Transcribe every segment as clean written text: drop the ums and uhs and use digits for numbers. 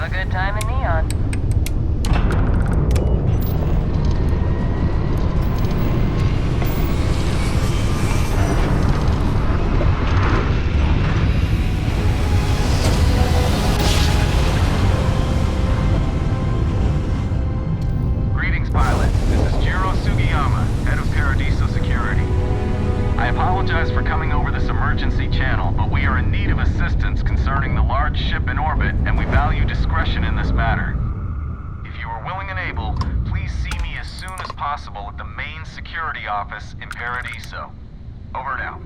Have a good time in Neon. Greetings, pilot. This is Jiro Sugiyama, head of Paradiso security. I apologize for coming over this emergency channel, but we are in need of assistance concerning the large ship in orbit, and we value discretion in this matter. If you are willing and able, please see me as soon as possible at the main security office in Paradiso. Over and out.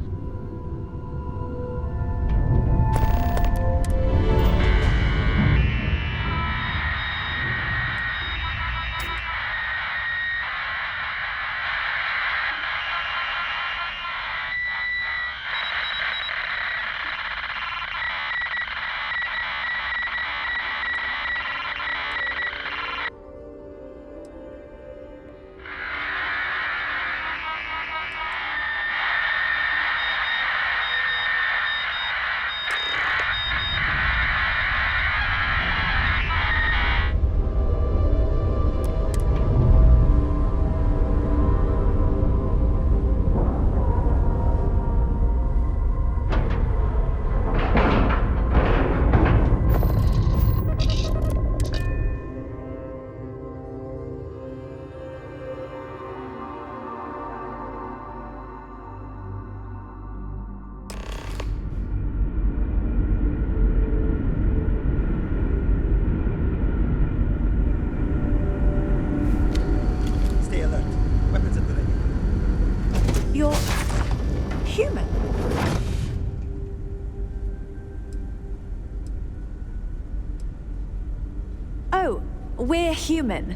We're human.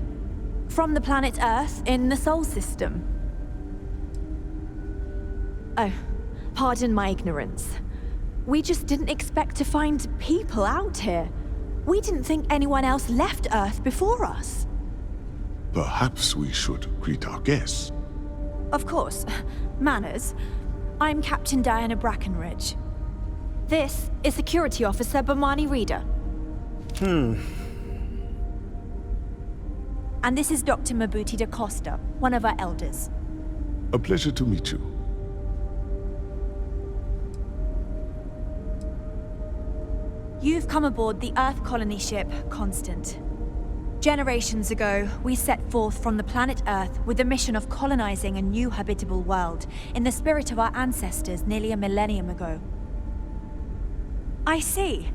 From the planet Earth in the Sol system. Oh, pardon my ignorance. We just didn't expect to find people out here. We didn't think anyone else left Earth before us. Perhaps we should greet our guests. Of course. Manners. I'm Captain Diana Brackenridge. This is Security Officer Bomani Reader. And this is Dr. Mabuti da Costa, one of our elders. A pleasure to meet you. You've come aboard the Earth colony ship, Constant. Generations ago, we set forth from the planet Earth with the mission of colonizing a new habitable world in the spirit of our ancestors nearly a millennium ago. I see.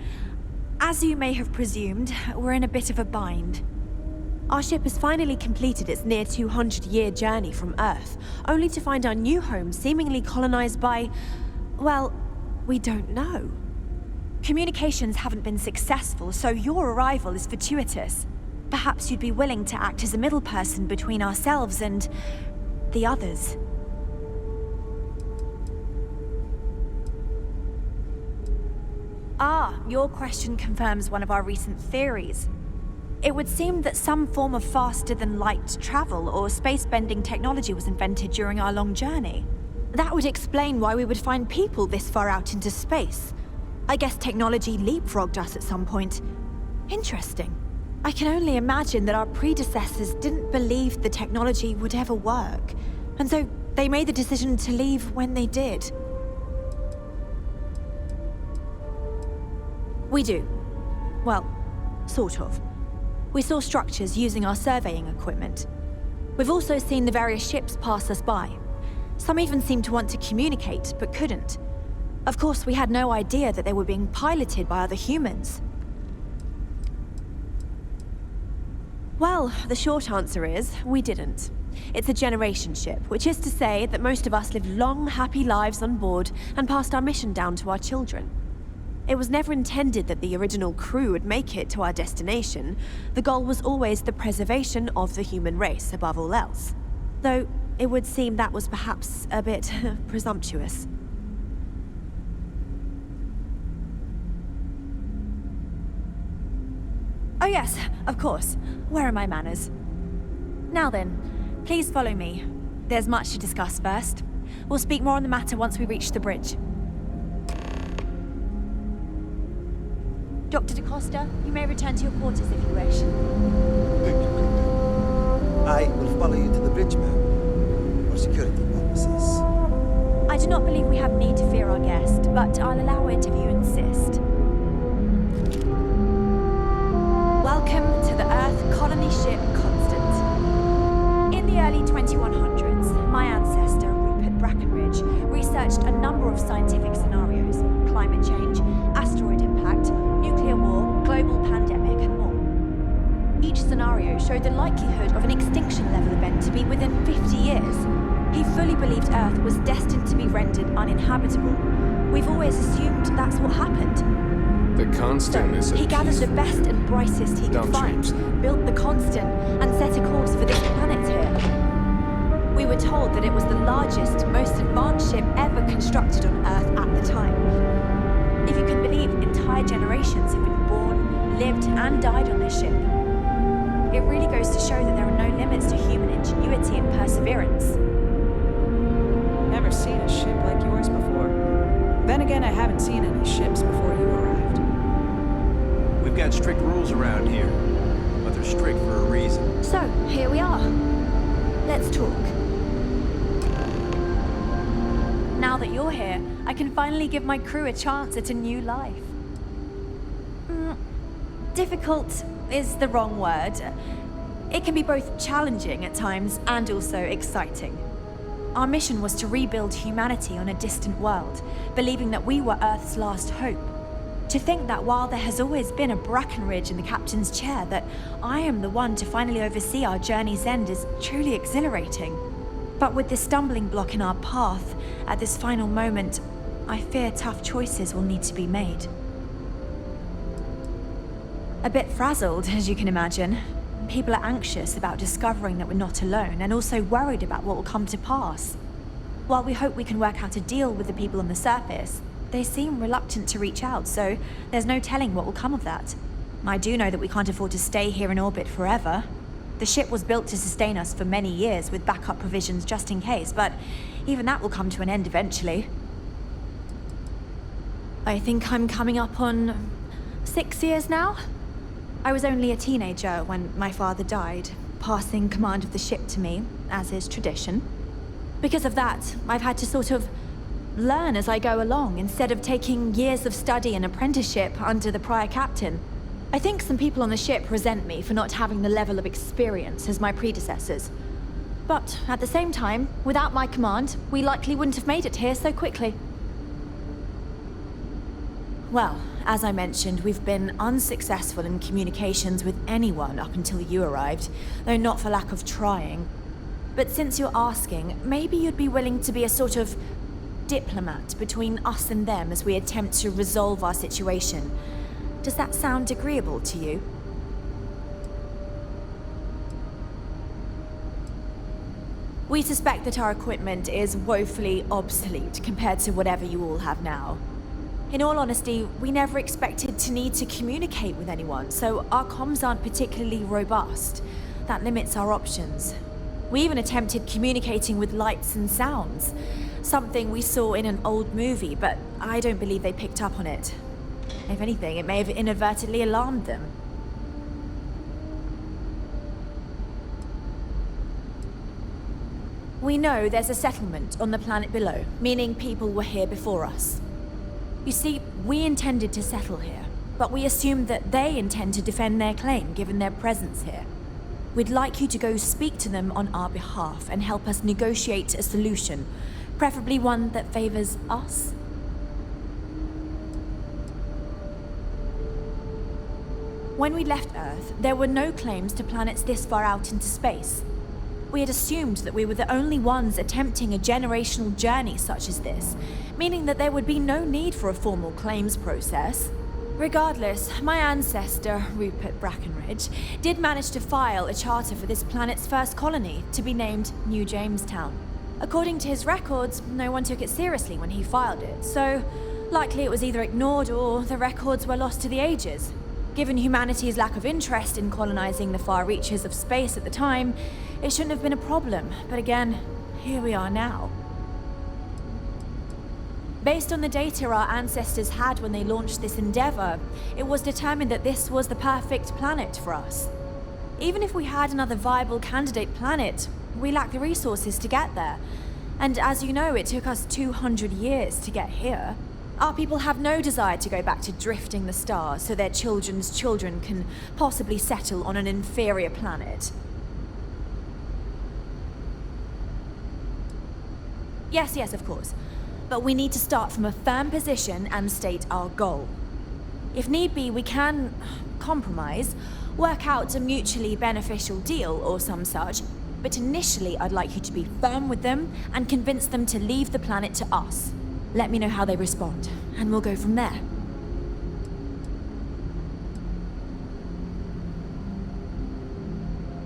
As you may have presumed, we're in a bit of a bind. Our ship has finally completed its near 200-year journey from Earth, only to find our new home seemingly colonized by, well, we don't know. Communications haven't been successful, so your arrival is fortuitous. Perhaps you'd be willing to act as a middle person between ourselves and the others. Ah, your question confirms one of our recent theories. It would seem that some form of faster-than-light travel or space-bending technology was invented during our long journey. That would explain why we would find people this far out into space. I guess technology leapfrogged us at some point. Interesting. I can only imagine that our predecessors didn't believe the technology would ever work, and so they made the decision to leave when they did. We do. Well, sort of. We saw structures using our surveying equipment. We've also seen the various ships pass us by. Some even seemed to want to communicate, but couldn't. Of course, we had no idea that they were being piloted by other humans. Well, the short answer is, we didn't. It's a generation ship, which is to say that most of us lived long, happy lives on board and passed our mission down to our children. It was never intended that the original crew would make it to our destination. The goal was always the preservation of the human race above all else. Though, it would seem that was perhaps a bit presumptuous. Oh yes, of course. Where are my manners? Now then, please follow me. There's much to discuss first. We'll speak more on the matter once we reach the bridge. Dr. DaCosta, you may return to your quarters if you wish. Thank you, Captain. I will follow you to the bridge, ma'am, for security purposes. I do not believe we have need to fear our guest, but I'll allow it if you insist. Welcome to the Earth colony ship Constant. In the early 2100s, my ancestor, Rupert Brackenridge, researched a number of scientific scenarios: climate change, asteroid impact, nuclear war, global pandemic, and more. Each scenario showed the likelihood of an extinction-level event to be within 50 years. He fully believed Earth was destined to be rendered uninhabitable. We've always assumed that's what happened. The Constant is a He gathered the peaceful best and brightest he could dump find, ships. built the Constant, and set a course for this planet here. We were told that it was the largest, most advanced ship ever constructed on Earth at the time. If you can believe, entire generations have been born, lived, and died on this ship. It really goes to show that there are no limits to human ingenuity and perseverance. Never seen a ship like yours before. Then again, I haven't seen any ships before you arrived. We've got strict rules around here, but they're strict for a reason. So, here we are. Let's talk. Now that you're here, I can finally give my crew a chance at a new life. Difficult is the wrong word. It can be both challenging at times and also exciting. Our mission was to rebuild humanity on a distant world, believing that we were Earth's last hope. To think that while there has always been a Brackenridge in the captain's chair, that I am the one to finally oversee our journey's end is truly exhilarating. But with this stumbling block in our path, at this final moment, I fear tough choices will need to be made. A bit frazzled, as you can imagine. People are anxious about discovering that we're not alone, and also worried about what will come to pass. While we hope we can work out a deal with the people on the surface, they seem reluctant to reach out, so there's no telling what will come of that. I do know that we can't afford to stay here in orbit forever. The ship was built to sustain us for many years, with backup provisions just in case, but even that will come to an end eventually. I think I'm coming up on 6 years now. I was only a teenager when my father died, passing command of the ship to me, as is tradition. Because of that, I've had to sort of learn as I go along, instead of taking years of study and apprenticeship under the prior captain. I think some people on the ship resent me for not having the level of experience as my predecessors. But at the same time, without my command, we likely wouldn't have made it here so quickly. Well, as I mentioned, we've been unsuccessful in communications with anyone up until you arrived, though not for lack of trying. But since you're asking, maybe you'd be willing to be a sort of diplomat between us and them as we attempt to resolve our situation. Does that sound agreeable to you? We suspect that our equipment is woefully obsolete compared to whatever you all have now. In all honesty, we never expected to need to communicate with anyone, so our comms aren't particularly robust. That limits our options. We even attempted communicating with lights and sounds, something we saw in an old movie, but I don't believe they picked up on it. If anything, it may have inadvertently alarmed them. We know there's a settlement on the planet below, meaning people were here before us. You see, we intended to settle here, but we assumed that they intend to defend their claim given their presence here. We'd like you to go speak to them on our behalf and help us negotiate a solution, preferably one that favors us. When we left Earth, there were no claims to planets this far out into space. We had assumed that we were the only ones attempting a generational journey such as this, meaning that there would be no need for a formal claims process. Regardless, my ancestor, Rupert Brackenridge, did manage to file a charter for this planet's first colony, to be named New Jamestown. According to his records, no one took it seriously when he filed it, so likely it was either ignored or the records were lost to the ages. Given humanity's lack of interest in colonizing the far reaches of space at the time, it shouldn't have been a problem, but again, here we are now. Based on the data our ancestors had when they launched this endeavor, it was determined that this was the perfect planet for us. Even if we had another viable candidate planet, we lack the resources to get there. And as you know, it took us 200 years to get here. Our people have no desire to go back to drifting the stars so their children's children can possibly settle on an inferior planet. Yes, of course. But we need to start from a firm position and state our goal. If need be, we can compromise, work out a mutually beneficial deal or some such, but initially I'd like you to be firm with them and convince them to leave the planet to us. Let me know how they respond, and we'll go from there.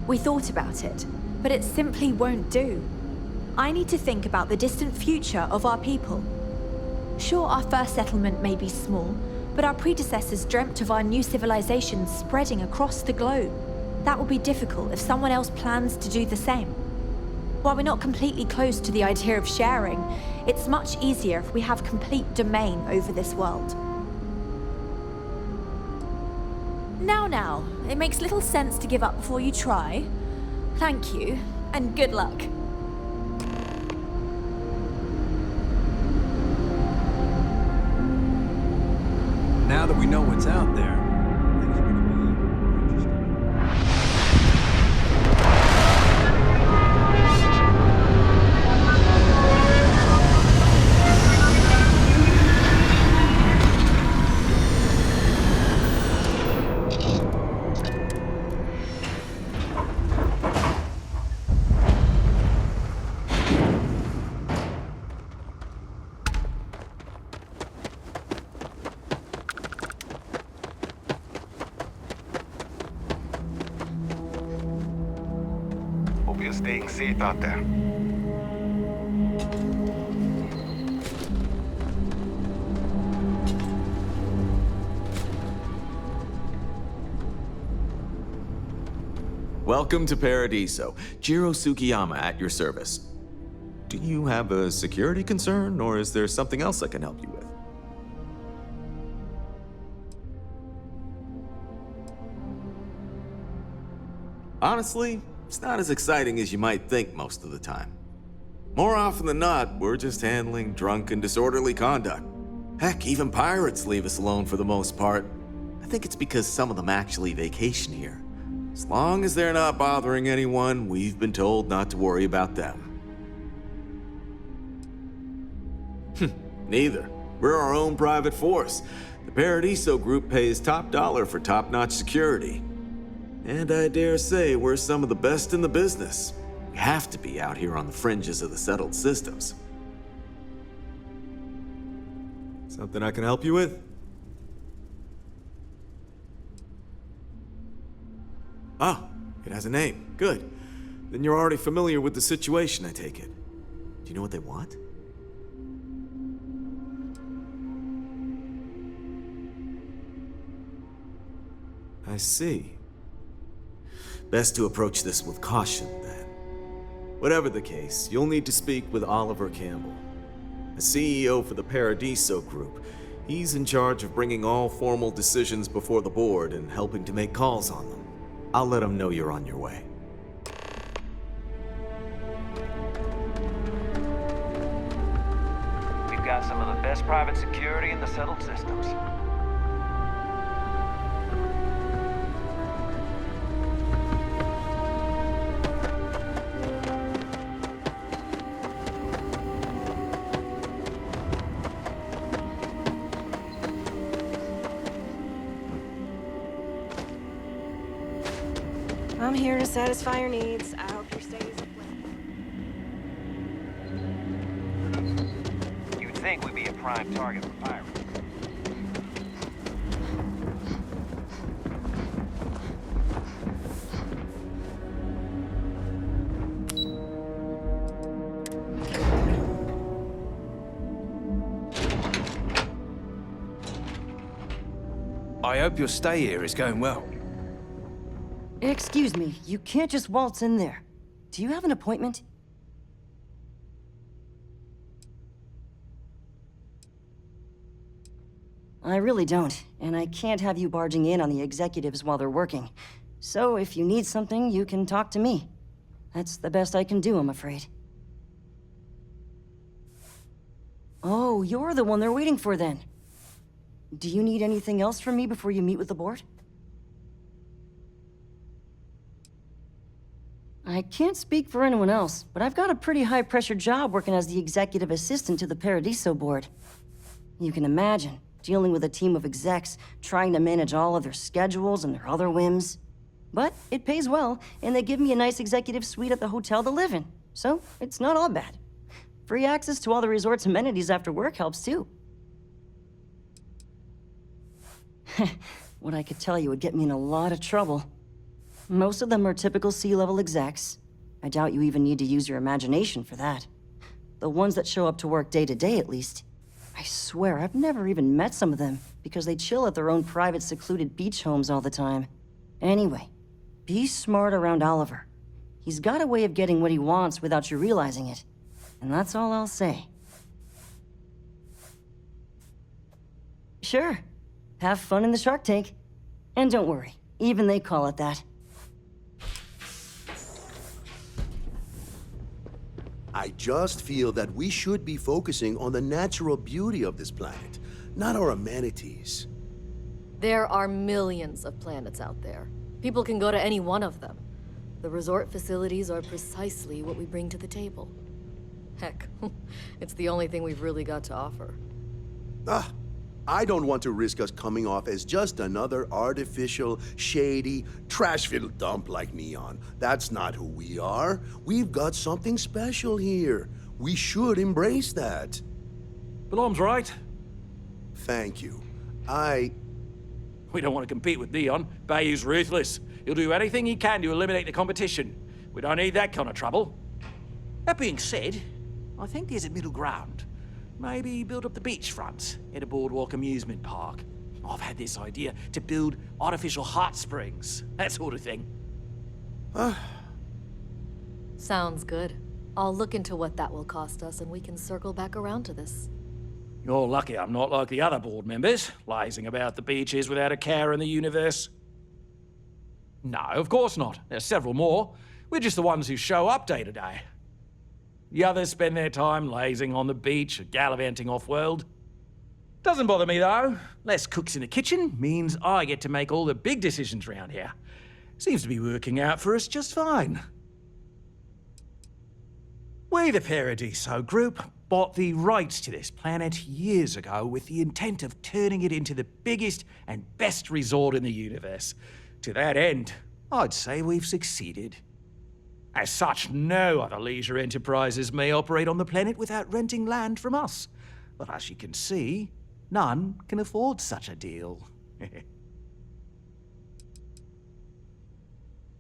We thought about it, but it simply won't do. I need to think about the distant future of our people. Sure, our first settlement may be small, but our predecessors dreamt of our new civilization spreading across the globe. That will be difficult if someone else plans to do the same. While we're not completely close to the idea of sharing, it's much easier if we have complete domain over this world. Now, it makes little sense to give up before you try. Thank you, and good luck. Now that we know what's out there, things are gonna be more interesting. Hope you're staying safe out there. Welcome to Paradiso. Jiro Sugiyama at your service. Do you have a security concern, or is there something else I can help you with? Honestly, it's not as exciting as you might think most of the time. More often than not, we're just handling drunk and disorderly conduct. Heck, even pirates leave us alone for the most part. I think it's because some of them actually vacation here. As long as they're not bothering anyone, we've been told not to worry about them. Neither. We're our own private force. The Paradiso group pays top dollar for top-notch security. And I dare say we're some of the best in the business. We have to be out here on the fringes of the settled systems. Something I can help you with? Oh, it has a name. Good. Then you're already familiar with the situation, I take it. Do you know what they want? I see. Best to approach this with caution, then. Whatever the case, you'll need to speak with Oliver Campbell, the CEO for the Paradiso Group. He's in charge of bringing all formal decisions before the board and helping to make calls on them. I'll let him know you're on your way. We've got some of the best private security in the settled systems. I'm here to satisfy your needs. I hope your stay is a pleasure. You'd think we'd be a prime target for pirates. I hope your stay here is going well. Excuse me, you can't just waltz in there. Do you have an appointment? I really don't, and I can't have you barging in on the executives while they're working. So if you need something, you can talk to me. That's the best I can do, I'm afraid. Oh, you're the one they're waiting for then. Do you need anything else from me before you meet with the board? I can't speak for anyone else, but I've got a pretty high-pressure job working as the executive assistant to the Paradiso board. You can imagine, dealing with a team of execs, trying to manage all of their schedules and their other whims. But it pays well, and they give me a nice executive suite at the hotel to live in, so it's not all bad. Free access to all the resort's amenities after work helps too. What I could tell you would get me in a lot of trouble. Most of them are typical C-level execs. I doubt you even need to use your imagination for that. The ones that show up to work day to day, at least. I swear, I've never even met some of them, because they chill at their own private, secluded beach homes all the time. Anyway, be smart around Oliver. He's got a way of getting what he wants without you realizing it. And that's all I'll say. Sure. Have fun in the Shark Tank. And don't worry, even they call it that. I just feel that we should be focusing on the natural beauty of this planet, not our amenities. There are millions of planets out there. People can go to any one of them. The resort facilities are precisely what we bring to the table. Heck, it's the only thing we've really got to offer. I don't want to risk us coming off as just another artificial, shady, trash-filled dump like Neon. That's not who we are. We've got something special here. We should embrace that. Balom's right. Thank you. We don't want to compete with Neon. Bayou's ruthless. He'll do anything he can to eliminate the competition. We don't need that kind of trouble. That being said, I think there's a middle ground. Maybe build up the beachfront at a boardwalk amusement park. I've had this idea to build artificial hot springs, that sort of thing. Sounds good. I'll look into what that will cost us and we can circle back around to this. You're lucky I'm not like the other board members, lazing about the beaches without a care in the universe. No, of course not. There's several more. We're just the ones who show up day to day. The others spend their time lazing on the beach or gallivanting off-world. Doesn't bother me, though. Less cooks in the kitchen means I get to make all the big decisions around here. Seems to be working out for us just fine. We, the Paradiso Group, bought the rights to this planet years ago with the intent of turning it into the biggest and best resort in the universe. To that end, I'd say we've succeeded. As such, no other leisure enterprises may operate on the planet without renting land from us. But as you can see, none can afford such a deal.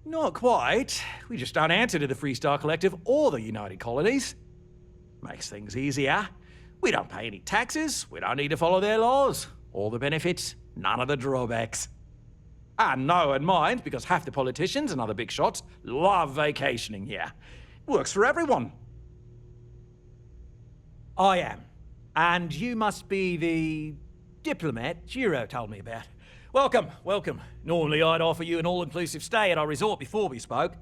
Not quite. We just don't answer to the Freestar Collective or the United Colonies. Makes things easier. We don't pay any taxes, we don't need to follow their laws. All the benefits, none of the drawbacks. And no one minds, because half the politicians and other big shots love vacationing here. Works for everyone. I am. And you must be the diplomat Giro told me about. Welcome, welcome. Normally I'd offer you an all-inclusive stay at our resort before we spoke.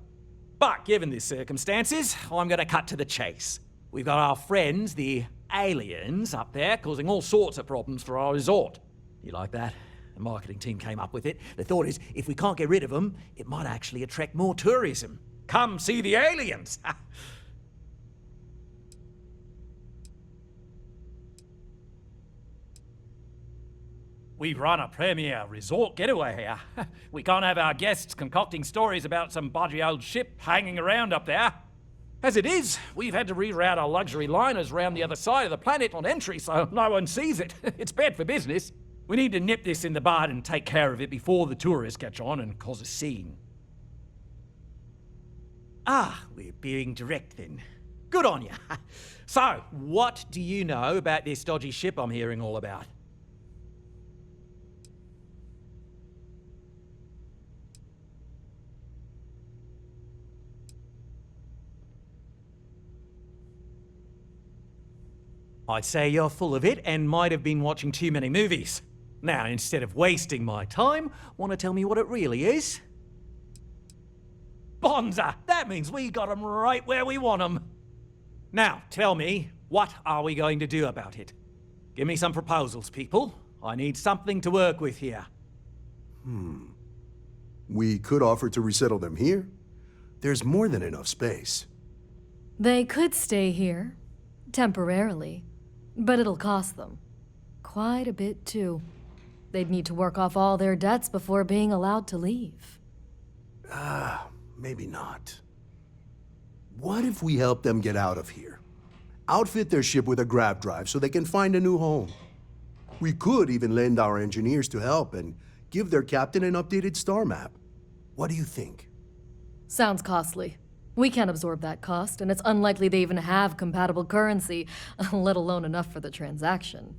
But given the circumstances, I'm going to cut to the chase. We've got our friends, the aliens, up there, causing all sorts of problems for our resort. You like that? The marketing team came up with it. The thought is, if we can't get rid of them, it might actually attract more tourism. Come see the aliens! We run a premier resort getaway here. We can't have our guests concocting stories about some budgy old ship hanging around up there. As it is, we've had to reroute our luxury liners around the other side of the planet on entry so no one sees it. It's bad for business. We need to nip this in the bud and take care of it before the tourists catch on and cause a scene. We're being direct then. Good on you. So, what do you know about this dodgy ship I'm hearing all about? I'd say you're full of it and might have been watching too many movies. Now, instead of wasting my time, want to tell me what it really is? Bonza! That means we got 'em right where we want 'em. Now, tell me, what are we going to do about it? Give me some proposals, people. I need something to work with here. We could offer to resettle them here. There's more than enough space. They could stay here, temporarily, but it'll cost them. Quite a bit, too. They'd need to work off all their debts before being allowed to leave. Maybe not. What if we help them get out of here? Outfit their ship with a grav drive so they can find a new home. We could even lend our engineers to help and give their captain an updated star map. What do you think? Sounds costly. We can't absorb that cost, and it's unlikely they even have compatible currency, let alone enough for the transaction.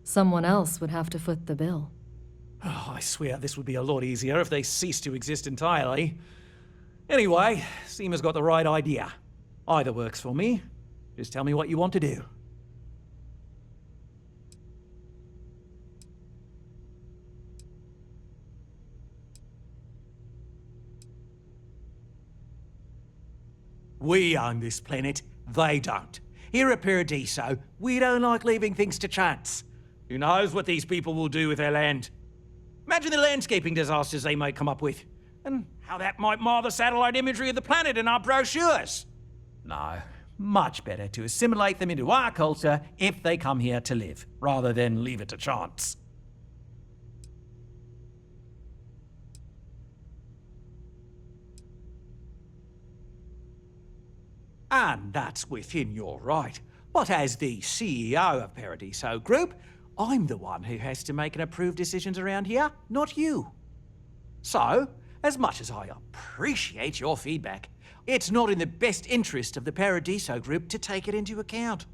Someone else would have to foot the bill. Oh, I swear this would be a lot easier if they ceased to exist entirely. Anyway, Seema's got the right idea. Either works for me. Just tell me what you want to do. We own this planet, they don't. Here at Paradiso, we don't like leaving things to chance. Who knows what these people will do with their land? Imagine the landscaping disasters they might come up with, and how that might mar the satellite imagery of the planet in our brochures. No, much better to assimilate them into our culture if they come here to live, rather than leave it to chance. And that's within your right. But as the CEO of Paradiso Group, I'm the one who has to make and approve decisions around here, not you. So, as much as I appreciate your feedback, it's not in the best interest of the Paradiso Group to take it into account.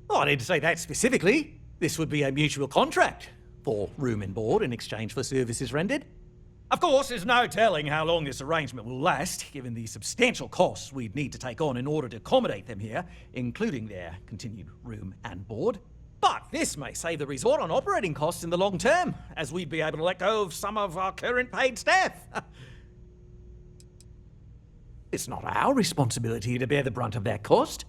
Oh, I didn't say that specifically. This would be a mutual contract for room and board in exchange for services rendered. Of course, there's no telling how long this arrangement will last, given the substantial costs we'd need to take on in order to accommodate them here, including their continued room and board. But this may save the resort on operating costs in the long term, as we'd be able to let go of some of our current paid staff. It's not our responsibility to bear the brunt of that cost.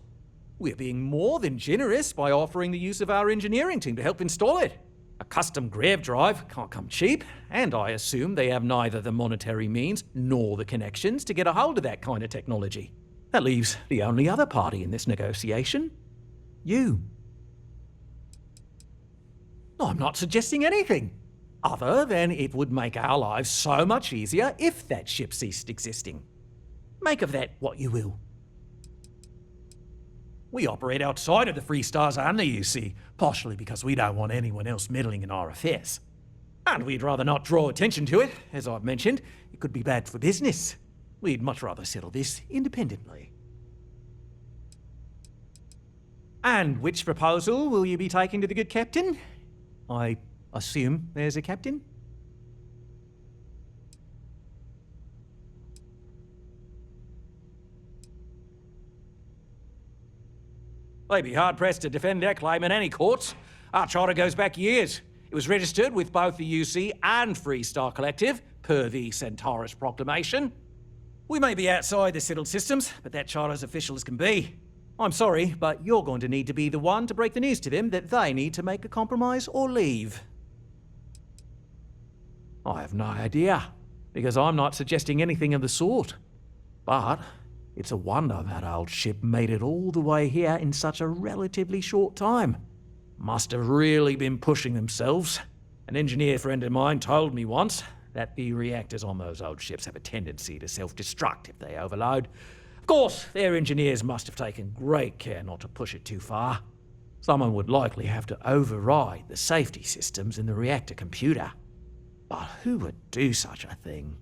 We're being more than generous by offering the use of our engineering team to help install it. A custom grav drive can't come cheap, and I assume they have neither the monetary means nor the connections to get a hold of that kind of technology. That leaves the only other party in this negotiation: you. I'm not suggesting anything, other than it would make our lives so much easier if that ship ceased existing. Make of that what you will. We operate outside of the Free Stars only, you see, partially because we don't want anyone else meddling in our affairs. And we'd rather not draw attention to it. As I've mentioned, it could be bad for business. We'd much rather settle this independently. And which proposal will you be taking to the good captain? I assume there's a captain? They'd be hard-pressed to defend their claim in any courts. Our charter goes back years. It was registered with both the UC and Free Star Collective, per the Centaurus Proclamation. We may be outside the settled systems, but that charter's official as can be. I'm sorry, but you're going to need to be the one to break the news to them that they need to make a compromise or leave. I have no idea, because I'm not suggesting anything of the sort. But it's a wonder that old ship made it all the way here in such a relatively short time. Must have really been pushing themselves. An engineer friend of mine told me once that the reactors on those old ships have a tendency to self-destruct if they overload. Of course, their engineers must have taken great care not to push it too far. Someone would likely have to override the safety systems in the reactor computer. But who would do such a thing?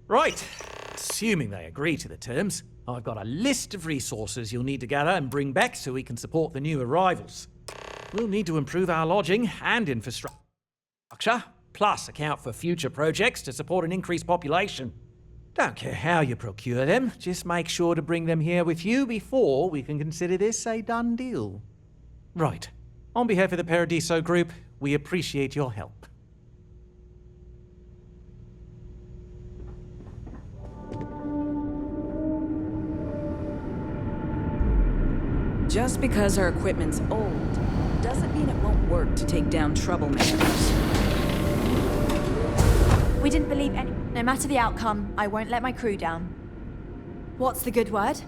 Right, assuming they agree to the terms, I've got a list of resources you'll need to gather and bring back so we can support the new arrivals. We'll need to improve our lodging and infrastructure, plus account for future projects to support an increased population. Don't care how you procure them, just make sure to bring them here with you before we can consider this a done deal. Right. On behalf of the Paradiso group, we appreciate your help. Just because our equipment's old doesn't mean it won't work to take down troublemakers. We didn't believe any... No matter the outcome, I won't let my crew down. What's the good word?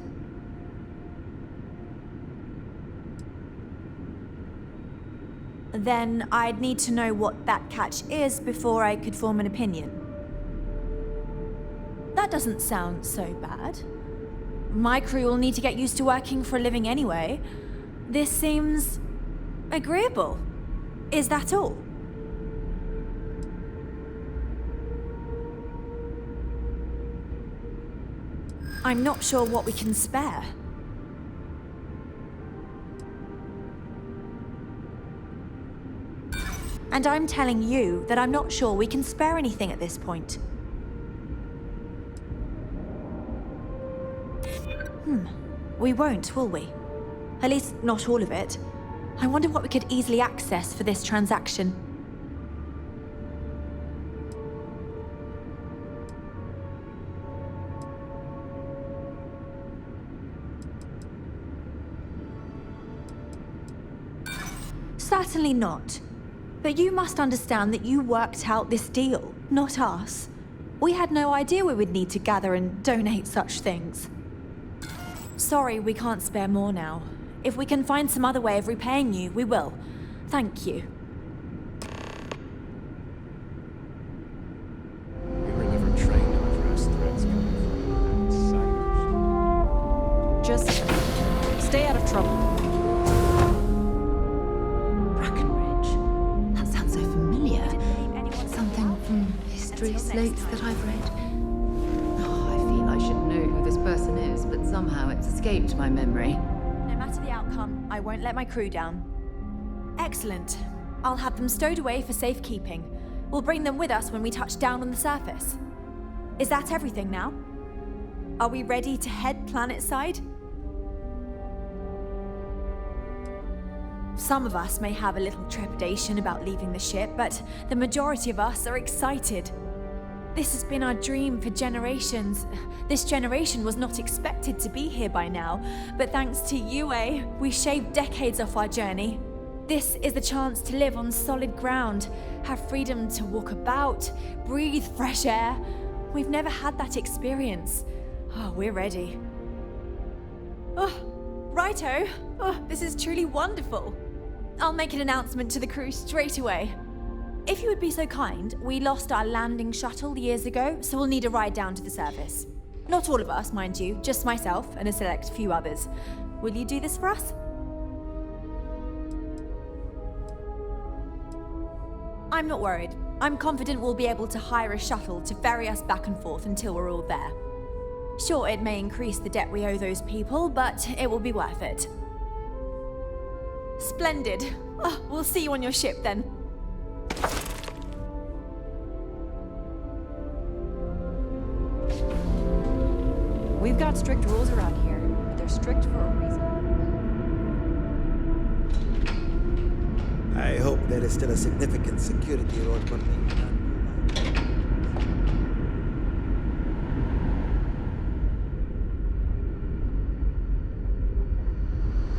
Then I'd need to know what that catch is before I could form an opinion. That doesn't sound so bad. My crew will need to get used to working for a living anyway. This seems... agreeable. Is that all? I'm not sure what we can spare. And I'm telling you that I'm not sure we can spare anything at this point. We won't, will we? At least not all of it. I wonder what we could easily access for this transaction. Certainly not. But you must understand that you worked out this deal, not us. We had no idea we would need to gather and donate such things. Sorry, we can't spare more now. If we can find some other way of repaying you, we will. Thank you. We were never trained to address threats coming from outsiders. Just stay out of trouble. Slates that I've read. Oh, I feel I should know who this person is, but somehow it's escaped my memory. No matter the outcome, I won't let my crew down. Excellent. I'll have them stowed away for safekeeping. We'll bring them with us when we touch down on the surface. Is that everything now? Are we ready to head planetside? Some of us may have a little trepidation about leaving the ship, but the majority of us are excited. This has been our dream for generations. This generation was not expected to be here by now, but thanks to UA, we shaved decades off our journey. This is the chance to live on solid ground, have freedom to walk about, breathe fresh air. We've never had that experience. Oh, we're ready. Oh, righto. Oh, this is truly wonderful. I'll make an announcement to the crew straight away. If you would be so kind, we lost our landing shuttle years ago, so we'll need a ride down to the surface. Not all of us, mind you, just myself and a select few others. Will you do this for us? I'm not worried. I'm confident we'll be able to hire a shuttle to ferry us back and forth until we're all there. Sure, it may increase the debt we owe those people, but it will be worth it. Splendid. Oh, we'll see you on your ship then. We've got strict rules around here, but they're strict for a reason. I hope there is still a significant security road for me.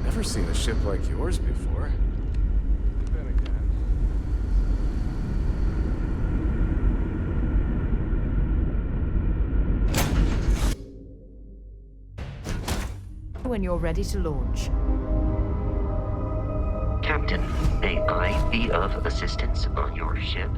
Never seen a ship like yours before. Then again. When you're ready to launch. Captain, may I be of assistance on your ship?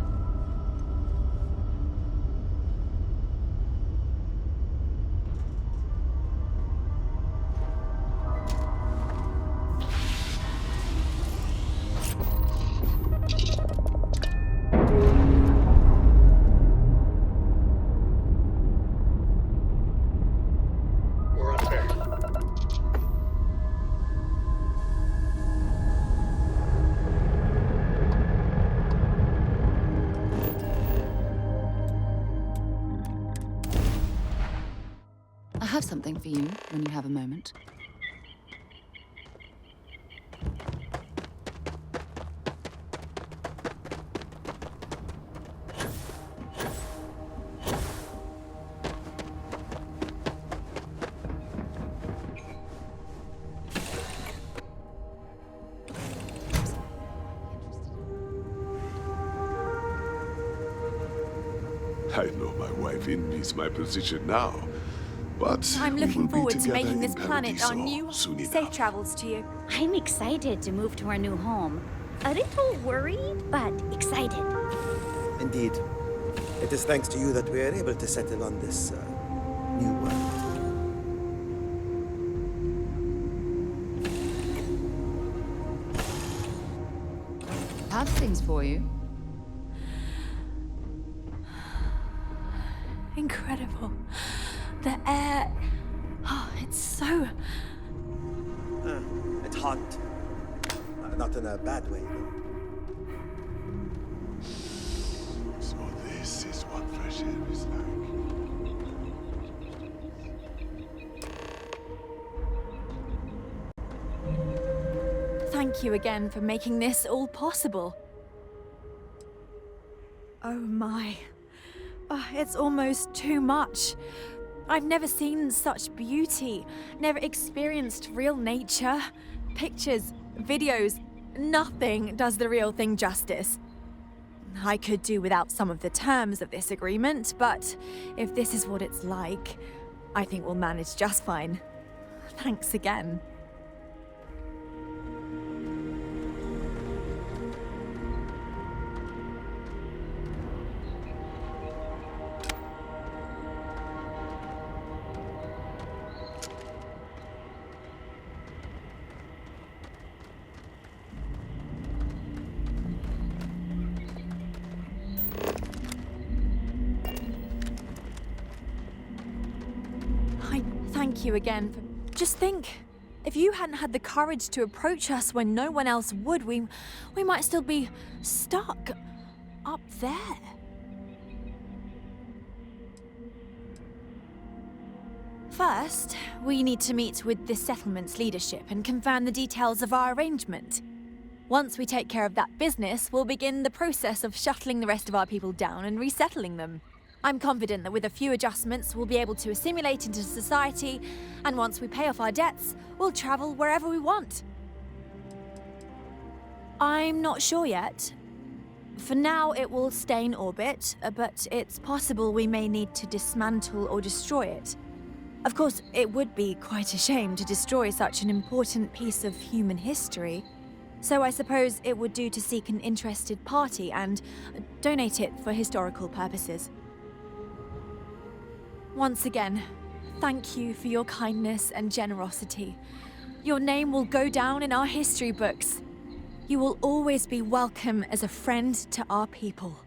have something for you when you have a moment. I know my wife envies my position now, but I'm we looking will be forward to together making in this planet our Paradiso new soon safe enough. travels to you. I'm excited to move to our new home. A little worried, but excited. Indeed. It is thanks to you that we are able to settle on this new world. Have things for you. Incredible. The air... Oh, it's so... It's hot. Not in a bad way, though. So this is what fresh air is like. Thank you again for making this all possible. Oh my. Oh, it's almost too much. I've never seen such beauty, never experienced real nature. Pictures, videos, nothing does the real thing justice. I could do without some of the terms of this agreement, but if this is what it's like, I think we'll manage just fine. Thanks again. Thank you again for... Just think, if you hadn't had the courage to approach us when no one else would, we might still be stuck up there. First, we need to meet with the settlement's leadership and confirm the details of our arrangement. Once we take care of that business, we'll begin the process of shuttling the rest of our people down and resettling them. I'm confident that with a few adjustments, we'll be able to assimilate into society, and once we pay off our debts, we'll travel wherever we want. I'm not sure yet. For now, it will stay in orbit, but it's possible we may need to dismantle or destroy it. Of course, it would be quite a shame to destroy such an important piece of human history. So I suppose it would do to seek an interested party and donate it for historical purposes. Once again, thank you for your kindness and generosity. Your name will go down in our history books. You will always be welcome as a friend to our people.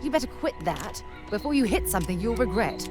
You better quit that. Before you hit something you'll regret.